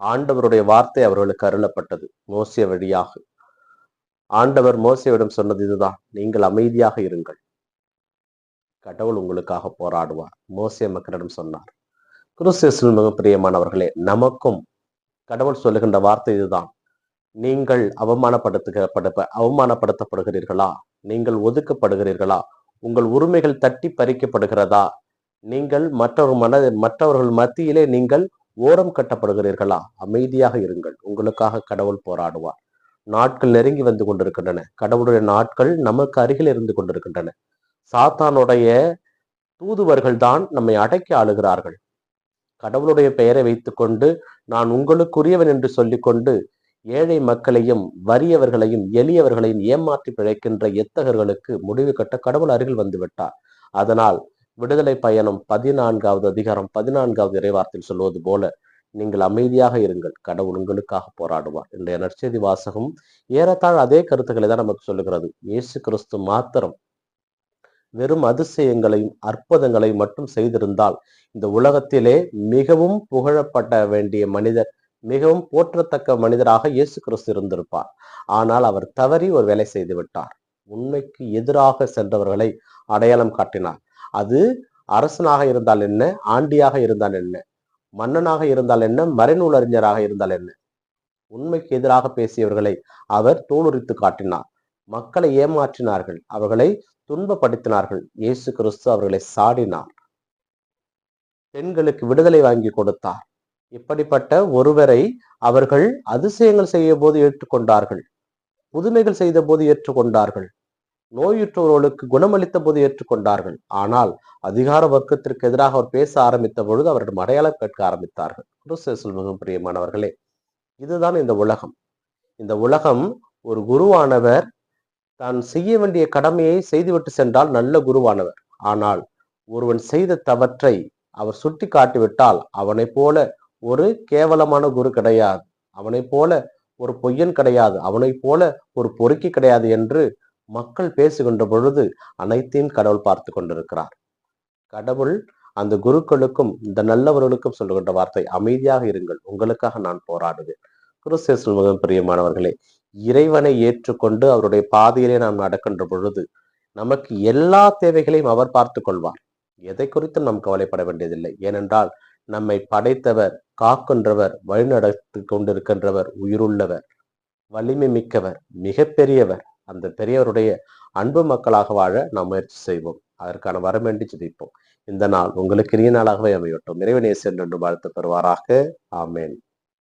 ஆண்டவருடைய வார்த்தை அவர்களுக்கு அருளப்பட்டது மோசே வழியாக. ஆண்டவர் மோசேவிடம் சொன்னது இதுதான், நீங்கள் அமைதியாக இருங்கள், கடவுள் உங்களுக்காக போராடுவார். மோசே மக்களிடம் சொன்னார். கிறிஸ்துவின் மிக பிரியமானவர்களே, நமக்கும் கடவுள் சொல்லுகின்ற வார்த்தை இதுதான். நீங்கள் அவமானப்படுத்தப்படுகிறீர்களா? நீங்கள் ஒதுக்கப்படுகிறீர்களா? உங்கள் உரிமைகள் தட்டி பறிக்கப்படுகிறதா? நீங்கள் மற்றவர்கள் மத்தியிலே நீங்கள் ஓரம் கட்டப்படுகிறீர்களா? அமைதியாக இருங்கள், உங்களுக்காக கடவுள் போராடுவார். நாட்கள் நெருங்கி வந்து கொண்டிருக்கின்றன. கடவுளுடைய நாட்கள் நமக்கு அருகில் இருந்து கொண்டிருக்கின்றன. சாத்தானுடைய தூதுவர்கள் தான் நம்மை அடக்கி ஆளுகிறார்கள். கடவுளுடைய பெயரை வைத்துக்கொண்டு நான் உங்களுக்குரியவன் என்று சொல்லிக்கொண்டு ஏழை மக்களையும் வறியவர்களையும் எளியவர்களையும் ஏமாற்றி பிழைக்கின்ற எத்தகர்களுக்கு முடிவு கட்ட கடவுள் அருகில் வந்து விட்டார். அதனால் விடுதலை பயணம் 14வது அதிகாரம் 14வது இறைவார்த்தையில் சொல்வது போல, நீங்கள் அமைதியாக இருங்கள், கடவுள் உங்களுக்காக போராடுவார். இன்றைய நற்செய்தி வாசகம் ஏறத்தாழ அதே கருத்துக்களை தான் நமக்கு சொல்லுகிறது. இயேசு கிறிஸ்து மாத்திரம் வெறும் அதிசயங்களையும் அற்புதங்களையும் மட்டும் செய்திருந்தால் இந்த உலகத்திலே மிகவும் புகழப்பட வேண்டிய மனிதர், மிகவும் போற்றத்தக்க மனிதராக இயேசு கிறிஸ்து இருந்திருப்பார். ஆனால் அவர் தவறி ஒரு வேலை செய்து விட்டார். உண்மைக்கு எதிராக சென்றவர்களை அடையாளம் காட்டினார். அது அரசனாக இருந்தால் என்ன, ஆண்டியாக இருந்தால் என்ன, மன்னனாக இருந்தால் என்ன, மறைநூல் அறிஞராக இருந்தால் என்ன, உண்மைக்கு எதிராக பேசியவர்களை அவர் தோலுரித்து காட்டினார். மக்களை ஏமாற்றினார்கள், அவர்களை துன்பப்படுத்தினார்கள். இயேசு கிறிஸ்து அவர்களை சாடினார். பெண்களுக்கு விடுதலை வாங்கி கொடுத்தார். இப்படிப்பட்ட ஒருவரை அவர்கள் அதிசயங்கள் செய்ய போது ஏற்றுக்கொண்டார்கள், புதுமைகள் செய்த போது ஏற்றுக்கொண்டார்கள், நோயுற்றவர்களுக்கு குணமளித்த போது ஏற்றுக்கொண்டார்கள். ஆனால் அதிகார வர்க்கத்திற்கு எதிராக அவர் பேச ஆரம்பித்த பொழுது அவரிடம் அடையாளம் கேட்க ஆரம்பித்தார்கள். கிறிஸ்துவில் மிகவும் பிரியமானவர்களே, இதுதான் இந்த உலகம். இந்த உலகம், ஒரு குருவானவர் தான் செய்ய வேண்டிய கடமையை செய்துவிட்டு சென்றால் நல்ல குருவானவர். ஆனால் ஒருவன் செய்த தவற்றை அவர் சுட்டி காட்டிவிட்டால் அவனை போல ஒரு கேவலமான குரு கிடையாது, அவனை போல ஒரு பொய்யன் கிடையாது, அவனை போல ஒரு பொறுக்கி கிடையாது என்று மக்கள் பேசுகின்ற பொழுது அனைத்தையும் கடவுள் பார்த்து கொண்டிருக்கிறார். கடவுள் அந்த குருக்களுக்கும் இந்த நல்லவர்களுக்கும் சொல்லுகின்ற வார்த்தை, அமைதியாக இருங்கள், உங்களுக்காக நான் போராடுவேன். கிறிஸ்துவில் மிகவும் பிரியமானவர்களே, இறைவனை ஏற்றுக்கொண்டு அவருடைய பாதையிலே நாம் நடக்கின்ற பொழுது நமக்கு எல்லா தேவைகளையும் அவர் பார்த்து கொள்வார். எதை குறித்தும் நாம் கவலைப்பட வேண்டியதில்லை. ஏனென்றால் நம்மை படைத்தவர், காக்கின்றவர், வழிநடத்தி கொண்டிருக்கின்றவர் உயிருள்ளவர், வலிமை மிக்கவர், மிக பெரியவர். அந்த பெரியவருடைய அன்பு மக்களாக வாழ நாம் முயற்சி செய்வோம். அதற்கான வரவேண்டி ஜெபிப்போம். இந்த நாள் உங்களுக்கு இனிய நாளாகவே அமையட்டும். இறைவனை சென்று வாழ்த்து பெறுவாராக. ஆமேன்.